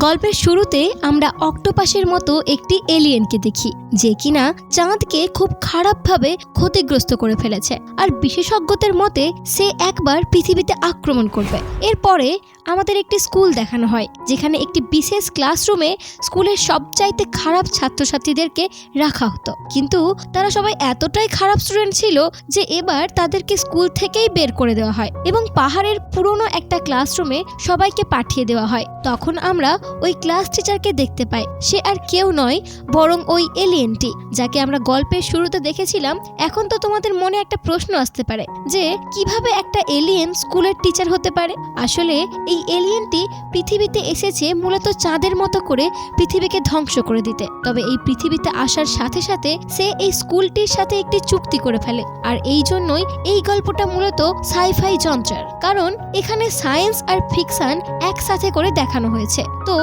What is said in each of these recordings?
গল্পের শুরুতে আমরা অক্টোপাসের মতো একটি এলিয়েনকে দেখি, যে কিনা চাঁদকে খুব খারাপভাবে ক্ষতিগ্রস্ত করে ফেলেছে। আর বিশেষজ্ঞদের মতে সে একবার পৃথিবীতে আক্রমণ করবে। এরপরে আমাদের একটি স্কুল দেখানো হয়, যেখানে একটি বিশেষ ক্লাসরুমে স্কুলের সবচাইতে খারাপ ছাত্রছাত্রীদেরকে রাখা হতো। কিন্তু তারা সবাই এতটাই খারাপ স্টুডেন্ট ছিল যে এবার তাদেরকে স্কুল থেকেই বের করে দেওয়া হয় এবং পাহাড়ের পুরনো একটা ক্লাসরুমে সবাইকে পাঠিয়ে দেওয়া হয়। তখন আমরা ওই ক্লাস টিচারকে দেখতে পাই। সে আর কেউ নয়, বরং ওই এলিয়েনটি, যাকে আমরা গল্পের শুরুতে দেখেছিলাম। এখন তো তোমাদের মনে একটা প্রশ্ন আসতে পারে যে কিভাবে একটা এলিয়েন স্কুলের টিচার হতে পারে। আসলে এই এলিয়েনটি পৃথিবীতে এসেছে মূলত চাঁদের মতো করে পৃথিবীকে ধ্বংস করে দিতে। তবে এই পৃথিবীতে আসার সাথে সাথে সে এই স্কুলটির সাথে একটি চুক্তি করে ফেলে। আর এই জন্যই এই গল্পটা মূলত সাইফাই যন্ত্রের, কারণ এখানে সায়েন্স আর ফিকশন একসাথে করে দেখানো হয়েছে। তো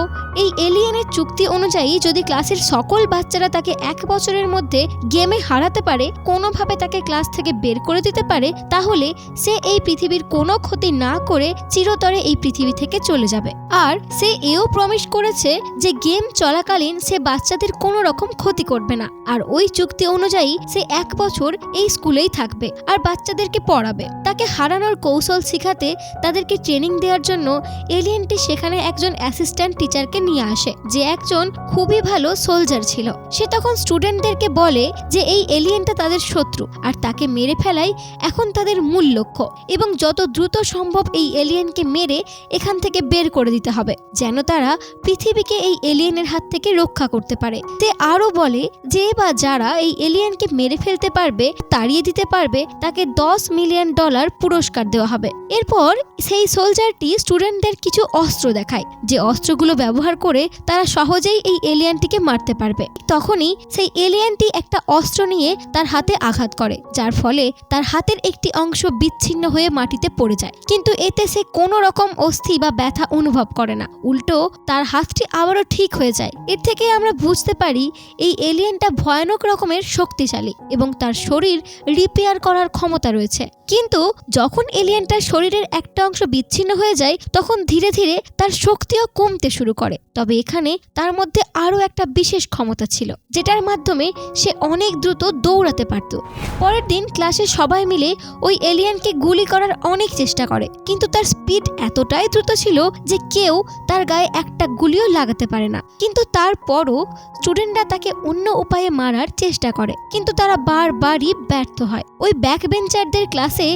এই এলিয়েনের চুক্তি অনুযায়ী যদি ক্লাসের সকল বাচ্চারা তাকে 1 বছরের মধ্যে গেমে হারাতে পারে, কোনোভাবে তাকে ক্লাস থেকে বের করে দিতে পারে, তাহলে সে এই পৃথিবীর কোনো ক্ষতি না করে চিরতরে এই পৃথিবী থেকে চলে যাবে। আর সে এও প্রমিস করেছে যে গেম চলাকালীন সে বাচ্চাদের কোনো রকম ক্ষতি করবে না। আর ওই চুক্তি অনুযায়ী সে 1 বছর এই স্কুলেই থাকবে আর বাচ্চাদেরকে পড়াবে। তাকে হারানোর কৌশল শেখাতে তাদেরকে ট্রেনিং দেওয়ার জন্য এলিয়েনটি সেখানে একজন অ্যাসিস্ট্যান্ট টিচারকে নিয়ে আসে, যে একজন খুবই ভালো সোলজার ছিল। সে তখন স্টুডেন্টদেরকে বলে যে এই এলিয়েনটা তাদের শত্রু আর তাকে মেরে ফেলাই এখন তাদের মূল লক্ষ্য, এবং যত দ্রুত সম্ভব এই এলিয়েনকে মেরে এখান থেকে বের করে দিতে হবে, যেন তারা পৃথিবীকে এই এলিয়েনের হাত থেকে রক্ষা করতে পারে। তে আরো বলে যে বা যারা এই এলিয়েনকে মেরে ফেলতে পারবে, তাড়িয়ে দিতে পারবে, তাকে $10 মিলিয়ন পুরস্কার দেওয়া হবে। এরপর সেই সোলজারটি স্টুডেন্টদের কিছু অস্ত্র দেখায়, যে অস্ত্রগুলো ব্যবহার করে তারা সহজেই এই এলিয়েনটিকে মারতে পারবে। তখনই সেই এলিয়েনটি একটা অস্ত্র নিয়ে তার হাতে আঘাত করে, যার ফলে তার হাতের একটি অংশ বিচ্ছিন্ন হয়ে মাটিতে পড়ে যায়। কিন্তু এতে সে কোনো রকম অস্থি বা ব্যথা অনুভব করে না, উল্টো তার হাতটি আবারও ঠিক হয়ে যায়। এর থেকে আমরা বুঝতে পারি এই এলিয়েনটা ভয়ানক রকমের শক্তিশালী এবং তার শরীর রিপেয়ার করার ক্ষমতা রয়েছে। কিন্তু যখন এলিয়েনটার শরীরের একটা অংশ বিচ্ছিন্ন হয়ে যায়, তখন ধীরে ধীরে তার শক্তিও কমতে শুরু করে। তবে এখানে তার মধ্যে আরও একটা বিশেষ ক্ষমতা ছিল, যেটার মাধ্যমে সে অনেক দ্রুত দৌড়াতে পারত। পরের দিন ক্লাসে সবাই মিলে ওই এলিয়েনকে গুলি করার অনেক চেষ্টা করে, কিন্তু তার স্পিড এতটাই দ্রুত ছিল যে কেউ তার গায়ে একটা গুলিও লাগাতে পারে না। কিন্তু তারপরও স্টুডেন্টরা তাকে অন্য উপায়ে মারার চেষ্টা করে, কিন্তু তারা বারবারই ব্যর্থ হয়। ওই ব্যাকবেঞ্চারদের ক্লাসে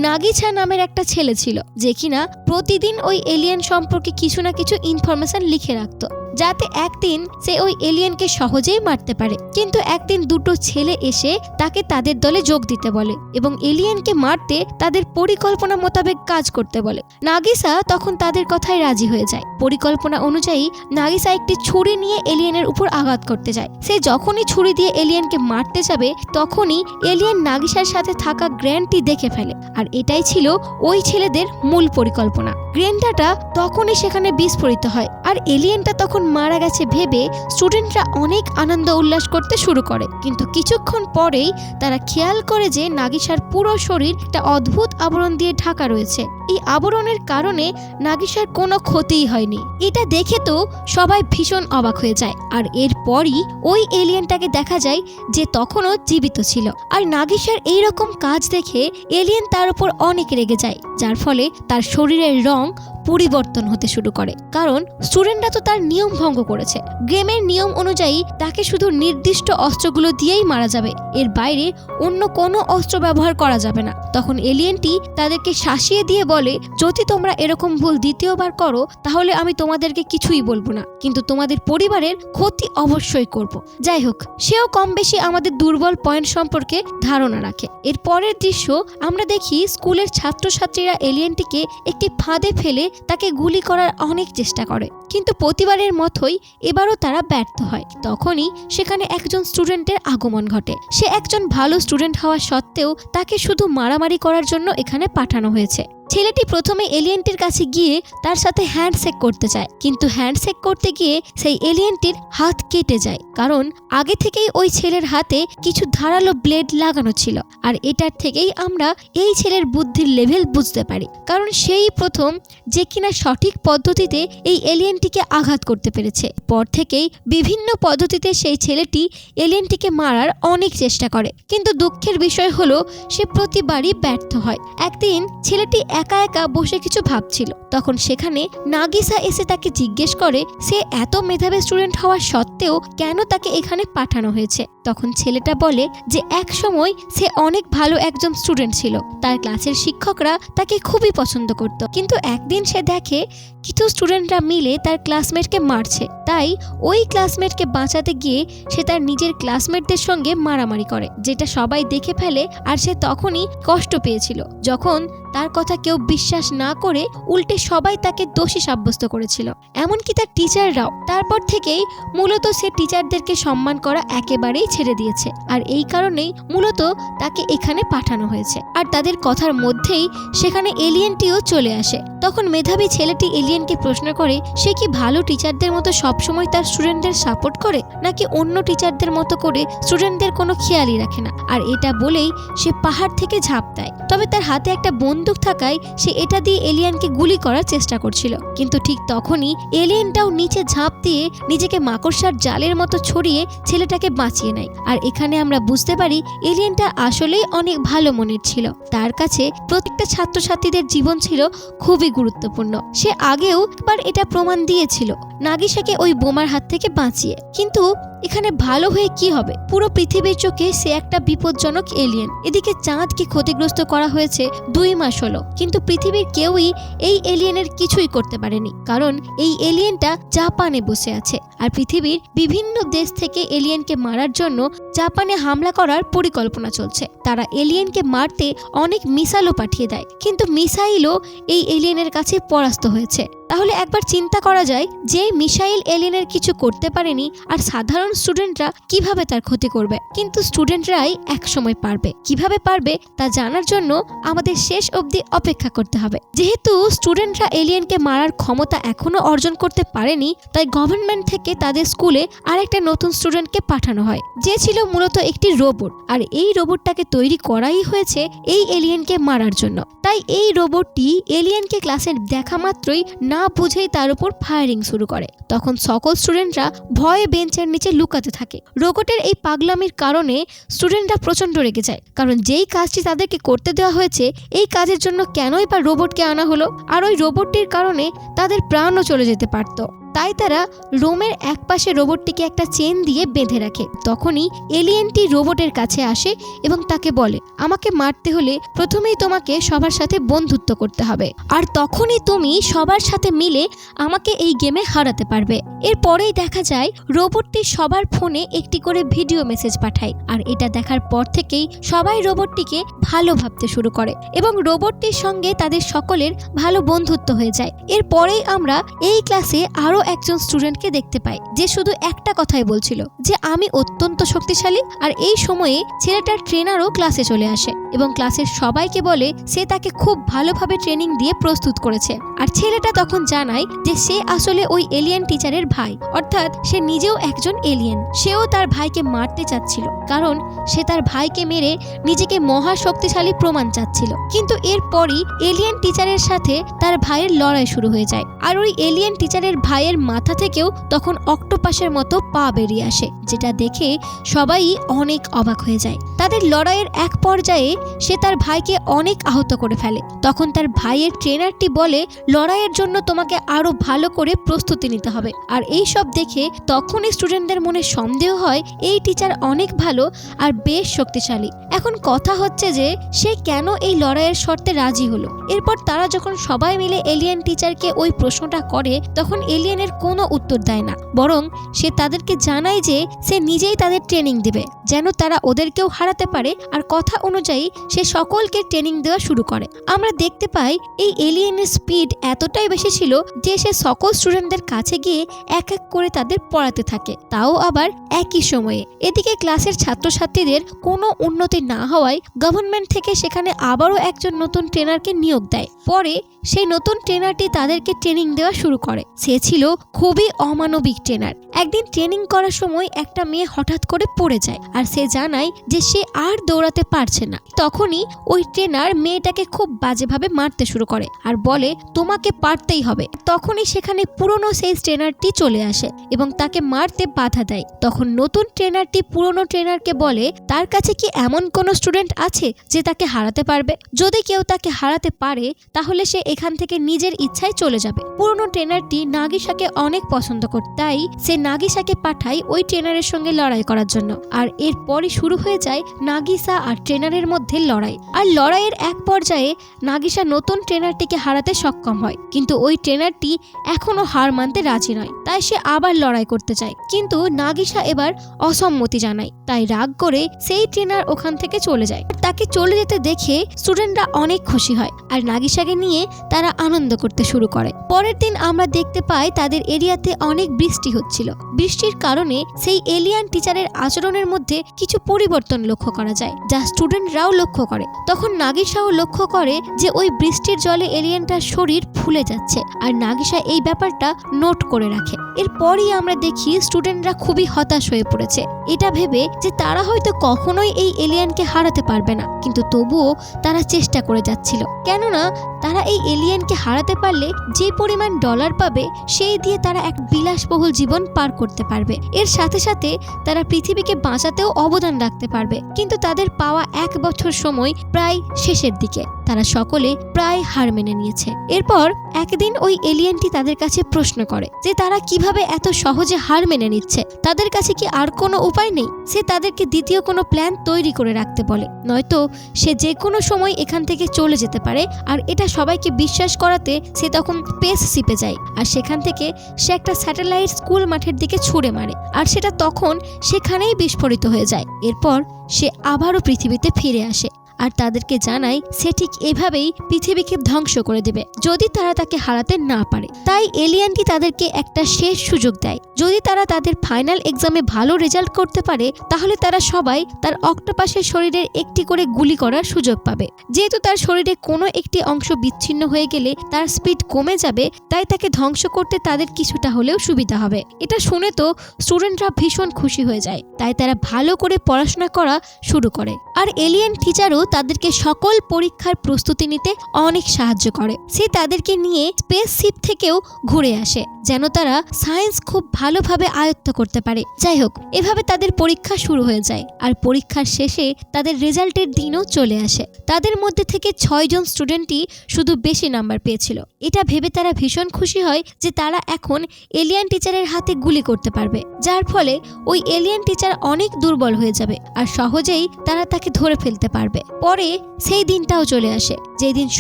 নাগিছা নামের একটা ছেলে ছিল, যে কিনা প্রতিদিন ওই এলিয়েন সম্পর্কে কিছু না কিছু ইনফরমেশন লিখে রাখতো, যাতে একদিন সে ওই এলিয়েনকে সহজেই মারতে পারে। কিন্তু একদিন দুটো ছেলে এসে তাকে তাদের দলে যোগ দিতে বলে এবং এলিয়েনকে মারতে তাদের পরিকল্পনা মোতাবেক কাজ করতে বলে। নাগিসা তখন তাদের কথায় রাজি হয়ে যায়। পরিকল্পনা অনুযায়ী নাগিসা একটি ছুরি নিয়ে এলিয়েনের উপর আঘাত করতে যায়। সে যখনই ছুরি দিয়ে এলিয়েনকে মারতে যাবে, তখনই এলিয়েন নাগিসার সাথে থাকা গ্রেনটি দেখে ফেলে। আর এটাই ছিল ওই ছেলেদের মূল পরিকল্পনা। গ্রেনটাটা তখনই সেখানে বিস্ফোরিত হয়, আর এলিয়েনটা তখন মারা গেছে ভেবে স্টুডেন্টরা অনেক আনন্দ উল্লাস করতে শুরু করে। কিন্তু কিছুক্ষণ পরেই তারা খেয়াল করে যে নাগিসার পুরো শরীর একটা অদ্ভুত আবরণ দিয়ে ঢাকা রয়েছে। এই আবরণের কারণে নাগিসার কোনো ক্ষতিই হয়নি। এটা দেখে তো সবাই ভীষণ অবাক হয়ে যায়। আর এরপরই ওই এলিয়েনটাকে দেখা যায় যে তখনও জীবিত ছিল। আর নাগিসার এইরকম কাজ দেখে এলিয়েন তার উপর অনেক রেগে যায়, যার ফলে তার শরীরের রং পরিবর্তন হতে শুরু করে, কারণ স্টুডেন্টরা তো তার নিয়ম ভঙ্গ করেছে। গেমের নিয়ম অনুযায়ী তাকে শুধু নির্দিষ্ট অস্ত্রগুলো দিয়েই মারা যাবে, এর বাইরে অন্য কোনো অস্ত্র ব্যবহার করা যাবে না। তখন এলিয়েনটি তাদেরকে শাসিয়ে দিয়ে বলে, যদি তোমরা এরকম ভুল দ্বিতীয়বার করো তাহলে আমি তোমাদেরকে কিছুই বলবো না, কিন্তু তোমাদের পরিবারের ক্ষতি অবশ্যই করব। যাই হোক, সেও কম বেশি আমাদের দুর্বল পয়েন্ট সম্পর্কে ধারণা রাখে। এর পরের দৃশ্য আমরা দেখি স্কুলের ছাত্রছাত্রীরা এলিয়েনটিকে একটি ফাঁদে ফেলে তাকে গুলি করার অনেক চেষ্টা করে, কিন্তু প্রতিবারের মতোই এবারও তারা ব্যর্থ হয়। তখনই সেখানে একজন স্টুডেন্টের আগমন ঘটে। সে একজন ভালো স্টুডেন্ট হওয়া সত্ত্বেও তাকে শুধু মারামারি করার জন্য এখানে পাঠানো হয়েছে। ছেলেটি প্রথমে এলিয়েনটির কাছে গিয়ে তার সাথে হ্যান্ডশেক করতে চায়, কিন্তু হ্যান্ডশেক করতে গিয়ে সেই এলিয়েনটির হাত কেটে যায়, কারণ আগে থেকেই ওই ছেলের হাতে কিছু ধারালো ব্লেড লাগানো ছিল। আর এটার থেকেই আমরা এই ছেলের বুদ্ধির লেভেল বুঝতে পারি, কারণ সেই প্রথম যে কিনা সঠিক পদ্ধতিতে এই এলিয়েনটিকে আঘাত করতে পেরেছে। পর থেকেই বিভিন্ন পদ্ধতিতে সেই ছেলেটি এলিয়েনটিকে মারার অনেক চেষ্টা করে, কিন্তু দুঃখের বিষয় হলো সে প্রতিবারই ব্যর্থ হয়। একদিন ছেলেটি একা একা বসে কিছু ভাবছিল, তখন সেখানে নাগিসা এসে তাকে জিজ্ঞেস করে সে এত মেধাবী স্টুডেন্ট হওয়া সত্ত্বেও কেন তাকে এখানে পাঠানো হয়েছে। তখন ছেলেটা বলে যে এক সময় সে অনেক ভালো একজন স্টুডেন্ট ছিল, তার ক্লাসের শিক্ষকরা তাকে খুবই পছন্দ করত, কিন্তু একদিন সে দেখে কিছু স্টুডেন্টরা মিলে তার ক্লাসমেটকে মারছে, তাই ওই ক্লাসমেটকে বাঁচাতে গিয়ে সে তার নিজের ক্লাসমেটদের সঙ্গে মারামারি করে, যেটা সবাই দেখে ফেলে। আর সে তখনই কষ্ট পেয়েছিল যখন তার কথা কেউ বিশ্বাস না করে উল্টে সবাই তাকে দোষী সাব্যস্ত করেছিল, এমনকি তার টিচাররাও। তারপর থেকেই মূলত সে টিচারদেরকে সম্মান করা একেবারেই ছেড়ে দিয়েছে, আর এই কারণেই মূলত তাকে এখানে পাঠানো হয়েছে। আর তাদের কথার মধ্যেই সেখানে এলিয়েনটিও চলে আসে। তখন মেধাবী ছেলেটি এলিয়েনকে প্রশ্ন করে সে কি ভালো টিচারদের মতো সবসময় তার স্টুডেন্টদের সাপোর্ট করে, নাকি অন্য টিচারদের মতো করে স্টুডেন্টদের কোনো খেয়ালই রাখে না। আর এটা বলেই সে পাহাড় থেকে ঝাঁপ দেয়, তবে তার হাতে একটা বন্দুক থাকায় সে এটা দিয়ে এলিয়েনকে গুলি করার চেষ্টা করছিল, কিন্তু ঠিক তখনই এলিয়েনটাও নিচে ঝাঁপ দিয়ে নিজেকে মাকড়সার জালের মতো ছড়িয়ে ছেলেটাকে বাঁচিয়ে নেয়। আর এখানে আমরা বুঝতে পারি এলিয়েনটা আসলেই অনেক ভালো মনের ছিল, তার কাছে প্রত্যেকটা ছাত্রছাত্রীদের জীবন ছিল খুবই গুরুত্বপূর্ণ। সে আগেও একবার এটা প্রমাণ দিয়েছিল নাগিসাকে ওই বোমার হাত থেকে বাঁচিয়ে। কিন্তু এখানে ভালো হয়ে কি হবে, পুরো পৃথিবীর চোখে সে একটা বিপজ্জনক এলিয়েন। এদিকে চাঁদকে ক্ষতিগ্রস্ত করা হয়েছে 2 মাস হলো, কিন্তু পৃথিবীর কেউই এই এলিয়েনের কিছুই করতে পারেনি, কারণ এই এলিয়েনটা জাপানে বসে আছে। আর পৃথিবীর বিভিন্ন দেশ থেকে এলিয়েনকে মারার জন্য জাপানে হামলা করার পরিকল্পনা চলছে। তারা এলিয়েনকে মারতে অনেক মিসাইলও পাঠিয়ে দেয়, কিন্তু মিসাইলও এই এলিয়েনের কাছে পরাস্ত হয়েছে। তাহলে একবার চিন্তা করা যায় যে মিসাইল এলিয়েনের কিছু করতে পারেনি, আর সাধারণ স্টুডেন্টরা কিভাবে তার ক্ষতি করবে। কিন্তু স্টুডেন্টরাই একসময় পারবে। কিভাবে পারবে তা জানার জন্য আমাদের শেষ অবধি অপেক্ষা করতে হবে। যেহেতু স্টুডেন্টরা এলিয়েনকে মারার ক্ষমতা এখনো অর্জন করতে পারেনি, তাই গভর্নমেন্ট থেকে তাদের স্কুলে আরেকটা নতুন স্টুডেন্টকে পাঠানো হয়, যে ছিল মূলত একটি রোবট। আর এই রোবটটাকে তৈরি করাই হয়েছে এই এলিয়েনকে মারার জন্য। তাই এই রোবটটি এলিয়েনকে ক্লাসের দেখা মাত্রই না বুঝেই তার উপর ফায়ারিং শুরু করে। তখন সকল স্টুডেন্টরা ভয়ে বেঞ্চের নিচে লুকাতে থাকে। রোবটের এই পাগলামির কারণে স্টুডেন্টরা প্রচন্ড রেগে যায়, কারণ যেই কাজটি তাদেরকে করতে দেওয়া হয়েছে এই কাজের জন্য কেনই বা রোবটকে আনা হলো। আর ওই রোবটটির কারণে তাদের প্রাণও চলে যেতে পারত। তাই তারা রুমের এক পাশে রোবটটিকে একটা চেন দিয়ে বেঁধে রাখে। তখনই এলিয়েনটি রোবটের কাছে আসে এবং তাকে বলে, আমাকে মারতে হলে প্রথমেই তোমাকে সবার সাথে বন্ধুত্ব করতে হবে, আর তখনই তুমি সবার সাথে মিলে আমাকে এই গেমে হারাতে পারবে। এরপরেই দেখা যায় রোবটটি সবার ফোনে একটি করে ভিডিও মেসেজ পাঠায়, আর এটা দেখার পর থেকেই সবাই রোবটটিকে ভালো ভাবতে শুরু করে এবং রোবটটির সঙ্গে তাদের সকলের ভালো বন্ধুত্ব হয়ে যায়। এরপরেই আমরা এই ক্লাসে আরো একজন স্টুডেন্টকে দেখতে পাই, যে শুধু একটা কথাই বলছিল যে আমি অত্যন্ত শক্তিশালী। আর এই সময়ে ছেলেটার ট্রেনারও ক্লাসে চলে আসে এবং ক্লাসের সবাইকে বলে সে তাকে খুব ভালোভাবে ট্রেনিং দিয়ে প্রস্তুত করেছে। আর ছেলেটা তখন জানায় যে সে আসলে ওই এলিয়েন টিচারের ভাই, অর্থাৎ সে নিজেও একজন এলিয়েন। সেও তার ভাইকে মারতে চাচ্ছিল, কারণ সে তার ভাইকে মেরে নিজেকে মহা শক্তিশালী প্রমাণ চাচ্ছিল। কিন্তু এরপরই এলিয়েন টিচারের সাথে তার ভাইয়ের লড়াই শুরু হয়ে যায়। আর ওই এলিয়েন টিচারের ভাইয়ের মাথা থেকেও তখন অক্টোপাসের মতো পা বেরিয়ে আসে, যেটা দেখে সবাই অনেক অবাক হয়ে যায়। তাদের লড়াইয়ের এক পর্যায়ে সে তার ভাইকে অনেক আহত করে ফেলে। তখন তার ভাইয়ের ট্রেনারটি বলে, লড়াইয়ের জন্য তোমাকে আরো ভালো করে প্রস্তুতি নিতে হবে। আর এই সব দেখে তখনই স্টুডেন্টদের মনে সন্দেহ হয় এই টিচার অনেক ভালো আর বেশ শক্তিশালী। এখন কথা হচ্ছে যে সে কেন এই লড়াইয়ের শর্তে রাজি হলো। এরপর তারা যখন সবাই মিলে এলিয়েন টিচারকে ওই প্রশ্নটা করে, তখন এলিয়েনের কোশ্চেনের কোনো উত্তর দেয় না, বরং সে তাদেরকে জানায় যে সে নিজেই তাদের ট্রেনিং দেবে, যেন তারা ওদেরকেও হারাতে পারে। আর কথা অনুযায়ী সে সকলকে ট্রেনিং দেওয়া শুরু করে। আমরা দেখতে পাই এই এলিয়েনের স্পিড এতটাই বেশি ছিল যে সে সকল স্টুডেন্টদের কাছে গিয়ে এক এক করে তাদের পড়াতে থাকে, তাও আবার একই সময়ে। এদিকে ক্লাসের ছাত্রছাত্রীদের কোনো উন্নতি না হওয়ায় গভর্নমেন্ট থেকে সেখানে আবারও একজন নতুন ট্রেনারকে নিয়োগ দেয়। পরে সেই নতুন ট্রেনারটি তাদেরকে ট্রেনিং দেওয়া শুরু করে। সে ছিল খুবই অমানবিক ট্রেনার। একদিন ট্রেনিং করার সময় একটা মেয়ে হঠাৎ করে পড়ে যায়, আর সে জানায় যে সে আর দৌড়াতে পারছে না। তখনই ওই ট্রেনার মেয়েটাকে খুব বাজেভাবে মারতে শুরু করে আর বলে, তোমাকে পারতেই হবে। তখনই সেখানে পুরনো সেই ট্রেনারটি চলে আসে এবং তাকে মারতে বাধা দেয়। তখন নতুন ট্রেনারটি পুরনো ট্রেনারকে বলে তার কাছে কি এমন কোনো স্টুডেন্ট আছে যে তাকে হারাতে পারবে। যদি কেউ তাকে হারাতে পারে তাহলে সে এখান থেকে নিজের ইচ্ছায় চলে যাবে। পুরনো ট্রেনারটি নাগিসাকে অনেক পছন্দ করে, তাই সে নাগিসাকে পাঠায় ওই ট্রেনারের সঙ্গে লড়াই করার জন্য। আর এরপরই শুরু হয়ে যায় নাগিসা আর ট্রেনারের মধ্যে লড়াই। আর লড়াইয়ের এক পর্যায়ে নাগিসা নতুন ট্রেনারটিকে হারাতে সক্ষম হয়, কিন্তু ওই ট্রেনারটি এখনো হার মানতে রাজি নয়। তাই সে আবার লড়াই করতে চায়, কিন্তু নাগিসা এবার অসম্মতি জানায়। তাই রাগ করে সেই ট্রেনার ওখান থেকে চলে যায়। তাকে চলে যেতে দেখে স্টুডেন্টরা অনেক খুশি হয় আর নাগিসাকে নিয়ে তারা আনন্দ করতে শুরু করে। পরের দিন আমরা দেখতে পাই তাদের এরিয়াতে অনেক বৃষ্টি হচ্ছিল। বৃষ্টির কারণে সেই এলিয়ান টিচারের আচরণের মধ্যে কিছু পরিবর্তন লক্ষ্য করা যায়, যা স্টুডেন্টরাও লক্ষ্য করে। তখন নাগিসাও লক্ষ্য করে যে ওই বৃষ্টির জলে এলিয়ানটার শরীর ফুলে যাচ্ছে, আর নাগিসা এই ব্যাপারটা নোট করে রাখে। এরপরই আমরা দেখি স্টুডেন্টরা খুবই হতাশ হয়ে পড়েছে, এটা ভেবে যে তারা হয়তো কখনোই এই এলিয়ানকে হারাতে পারবে না, কিন্তু তবুও তারা চেষ্টা করে যাচ্ছিল। কেননা তারা এই এলিয়ানকে হারাতে পারলে যে পরিমাণ ডলার পাবে সেই দিয়ে তারা এক বিলাসবহুল জীবন পার করতে পারবে। এর সাথে সাথে তারা পৃথিবীকে বাঁচাতেও অবদান রাখতে পারবে। কিন্তু তাদের পাওয়া 1 বছর সময় প্রায় শেষের দিকে। তারা সকলে প্রায় হার মেনে নিয়েছে। এরপর একদিন ওই এলিয়েনটি তাদের কাছে প্রশ্ন করে যে তারা কিভাবে এত সহজে হার মেনে নিচ্ছে, তাদের কাছে কি আর কোনো উপায় নেই। সে তাদেরকে দ্বিতীয় কোনো প্ল্যান তৈরি করে রাখতে বলে, নয়তো সে যে কোনো সময় এখান থেকে চলে যেতে পারে। আর এটা সবাইকে বিশ্বাস করাতে সে তখন স্পেস শিপে যায়, আর সেখান থেকে সে একটা স্যাটেলাইট স্কুল মাঠের দিকে ছুঁড়ে মারে, আর সেটা তখন সেখানেই বিস্ফোরিত হয়ে যায়। এরপর সে আবারও পৃথিবীতে ফিরে আসে আর তাদেরকে জানায় সে ঠিক এভাবেই পৃথিবীকে ধ্বংস করে দেবে যদি তারা তাকে হারাতে না পারে। তাই এলিয়ানটি তাদেরকে একটা শেষ সুযোগ দেয়, যদি তারা তাদের ফাইনাল এক্সামে ভালো রেজাল্ট করতে পারে তাহলে তারা সবাই তার অক্টোপাসের শরীরের একটি করে গুলি করার সুযোগ পাবে। যেহেতু তার শরীরে কোনো একটি অংশ বিচ্ছিন্ন হয়ে গেলে তার স্পিড কমে যাবে, তাই তাকে ধ্বংস করতে তাদের কিছুটা হলেও সুবিধা হবে। এটা শুনে তো স্টুডেন্টরা ভীষণ খুশি হয়ে যায়, তাই তারা ভালো করে পড়াশোনা করা শুরু করে। আর এলিয়ান টিচারও তাদেরকে সকল পরীক্ষার প্রস্তুতি নিতে অনেক সাহায্য করে। সে তাদেরকে নিয়ে স্পেস শিপ থেকেও ঘুরে আসে, যেন তারা সায়েন্স খুব ভালোভাবে আয়ত্ত করতে পারে। যাই হোক, এভাবে তাদের পরীক্ষা শুরু হয়ে যায়। আর পরীক্ষার শেষে তাদের রেজাল্টের দিনও চলে আসে। তাদের মধ্যে থেকে 6 জন স্টুডেন্টই শুধু বেশি নাম্বার পেয়েছিল। এটা ভেবে তারা ভীষণ খুশি হয় যে তারা এখন এলিয়ান টিচারের হাতে গুলি করতে পারবে, যার ফলে ওই এলিয়ান টিচার অনেক দুর্বল হয়ে যাবে আর সহজেই তারা তাকে ধরে ফেলতে পারবে। পরে সেই দিনটাও চলে আসে যেদিন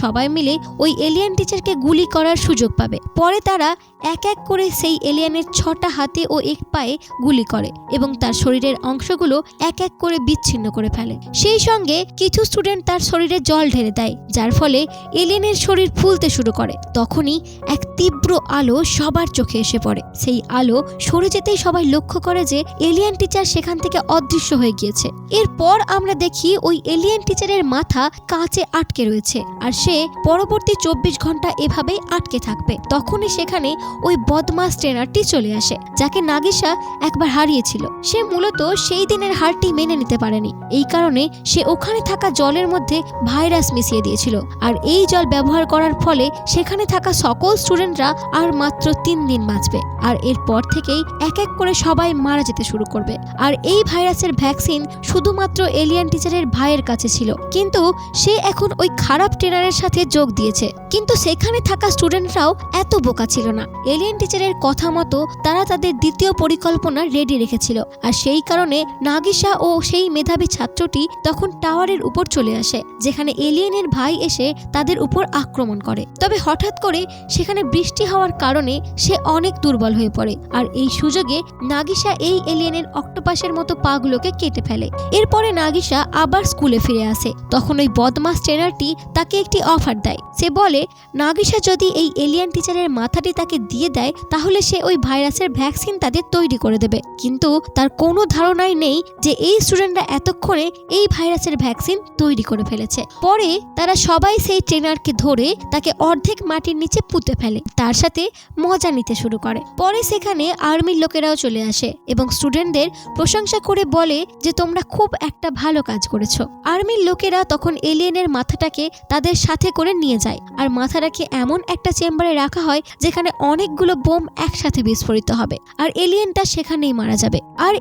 সবাই মিলে ওই এলিয়ান টিচারকে গুলি করার সুযোগ পাবে। পরে তারা এক এক করে সেই এলিয়ানের 6টা হাতে ও 1 পায়ে গুলি করে এবং তার শরীরের অংশগুলো এক এক করে বিচ্ছিন্ন করে ফেলে। সেই সঙ্গে কিছু স্টুডেন্ট তার শরীরে জল ঢেলে দেয়, যার ফলে এলিয়ানের শরীর ফুলতে শুরু করে। তখনই এক তীব্র আলো সবার চোখে এসে পড়ে। সেই আলো সরে যেতেই সবাই লক্ষ্য করে যে এলিয়ান টিচার সেখান থেকে অদৃশ্য হয়ে গিয়েছে। এরপর আমরা দেখি ওই এলিয়ান টিচারের মাথা কাঁচে আটকে রয়েছে, আর সে পরবর্তী 24 ঘন্টা এভাবেই আটকে থাকবে। তখনই সেখানে ওই বদমাস ট্রেনারটি চলে আসে, যাকে নাগিসা একবার হারিয়েছিল। সে মূলত সেই দিনের হারটি মেনে নিতে পারেনি, এই কারণে সে ওখানে থাকা জলের মধ্যে ভাইরাস মিশিয়ে দিয়েছিল। আর এই জল ব্যবহার করার ফলে সেখানে থাকা সকল স্টুডেন্টরা আর মাত্র 3 দিন বাঁচবে। আর এরপর থেকেই এক এক করে সবাই মারা যেতে শুরু করবে। আর এই ভাইরাসের ভ্যাকসিন শুধুমাত্র এলিয়ান টিচারের ভাইয়ের কাছে ছিল, কিন্তু সে এখন ওই খারাপ ট্রেনারের সাথে যোগ দিয়েছে। কিন্তু সেখানে থাকা স্টুডেন্টরাও এত বোকা ছিল না। এলিয়ান টিচারের কথা মতো তারা তাদের দ্বিতীয় পরিকল্পনা রেডি রেখেছিল। আর সেই কারণে নাগিসা ও সেই মেধাবী ছাত্রটি তখন টাওয়ারের উপর চলে আসে, যেখানে এলিয়েনের ভাই এসে তাদের উপর আক্রমণ করে। তবে হঠাৎ করে সেখানে বৃষ্টি হওয়ার কারণে সে অনেক দুর্বল হয়ে পড়ে। আর এই সুযোগে নাগিসা এই এলিয়েনের অক্টোপাসের মতো পাগুলোকে কেটে ফেলে। এরপরে নাগিসা আবার স্কুলে ফিরে আসে। তখন ওই বদমাস ট্রেনারটি তাকে একটি অফার দেয়। সে বলে নাগিসা যদি এই এলিয়েন টিচারের মাথাটি তাকে দিয়ে দেয় তাহলে সে ওই ভাইরাসের ভ্যাকসিন তাদের তৈরি করে দেবে। কিন্তু তার কোনো ধারণাই নেই যে এই স্টুডেন্টরা এতক্ষণে এই ভাইরাসের ভ্যাকসিন তৈরি করে ফেলেছে। পরে তারা সবাই সেই ট্রেনারকে ধরে তাকে অর্ধেক মাটির নিচে পুঁতে ফেলে, তার সাথে মজা নিতে শুরু করে। পরে সেখানে আর্মির লোকেরাও চলে আসে এবং স্টুডেন্টদের প্রশংসা করে বলে যে তোমরা খুব একটা ভালো কাজ করেছো। আর্মির লোকেরা তখন এলিয়েনের মাথাটাকে তাদের সাথে করে নিয়ে যায় আর মাথাটাকে এমন একটা চেম্বারে রাখা হয় যেখানে অনেকগুলো বোম একসাথে বিস্ফোরিত হবে আর এলিয়েনটা সেখানেই মারা যাবে। আর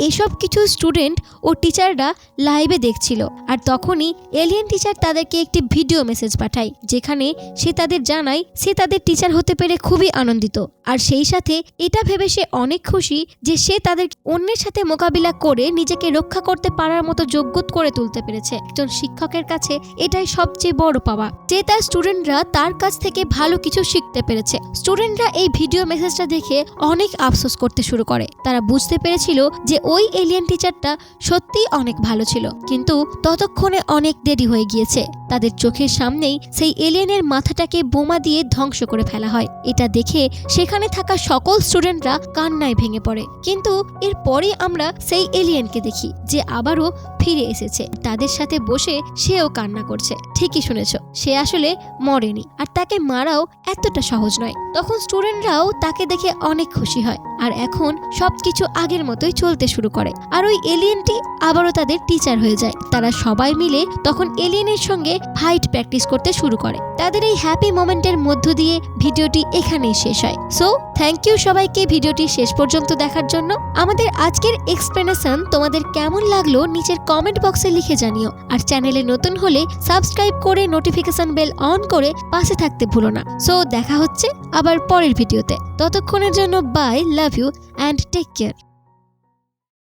এসব কিছু স্টুডেন্ট ও টিচাররা লাইভে দেখছিল। আর তখনই এলিয়েন টিচার তাদেরকে একটি ভিডিও মেসেজ পাঠায় যেখানে সে তাদের জানায় সে তাদের টিচার হতে পেরে খুবই আনন্দিত। আর সেই সাথে এটা ভেবে সে অনেক খুশি যে সে তাদের অন্যের সাথে মোকাবিলা করে নিজেকে রক্ষা করতে পারার মতো যোগ্য করে তুলতে পেরেছে। একজন শিক্ষকের কাছে এটাই সবচেয়ে বড় পাওয়া যে তার স্টুডেন্টরা তার কাছ থেকে ভালো কিছু শিখতে পেরেছে। স্টুডেন্টরা এই ভিডিও মেসেজটা দেখে অনেক আফসোস করতে শুরু করে। তারা বুঝতে পেরেছিল যে ওই এলিয়েন টিচারটা সত্যিই অনেক ভালো ছিল, কিন্তু ততক্ষণে অনেক দেরি হয়ে গিয়েছে। তাদের চোখের সামনেই সেই এলিয়েনের মাথাটাকে বোমা দিয়ে ধ্বংস করে ফেলা হয়। এটা দেখে সেখানে থাকা সকল স্টুডেন্টরা কান্নায় ভেঙে পড়ে। কিন্তু এরপরে আমরা সেই এলিয়েনকে দেখি যে আবারও ফিরে এসেছে। তাদের সাথে বসে সেও কান্না করছে। ঠিকই শুনেছ, সে আসলে মরেনি আর তাকে মারাও এতটা সহজ নয়। তখন স্টুডেন্টরাও তাকে দেখে অনেক খুশি হয় আর এখন সবকিছু আগের মতোই চলতে শুরু করে। আর ওই এলিয়েনটি আবারও তাদের টিচার হয়ে যায়। তারা সবাই মিলে তখন এলিয়েনের সঙ্গে ফাইট প্র্যাকটিস করতে শুরু করে। তাদের এই হ্যাপি মোমেন্টের মধ্য দিয়ে ভিডিওটি এখানেই শেষ হয়। সো থ্যাংক ইউ সবাইকে ভিডিওটি শেষ পর্যন্ত দেখার জন্য। আমাদের আজকের এক্সপ্লেনেশন তোমাদের কেমন লাগলো নিচের কমেন্ট বক্সে লিখে জানিও। আর চ্যানেলে নতুন হলে সাবস্ক্রাইব করে নোটিফিকেশন বেল অন করে পাশে থাকতে ভুলো না। সো দেখা হচ্ছে আবার পরের ভিডিওতে। ততক্ষণের জন্য bye, love you and take care.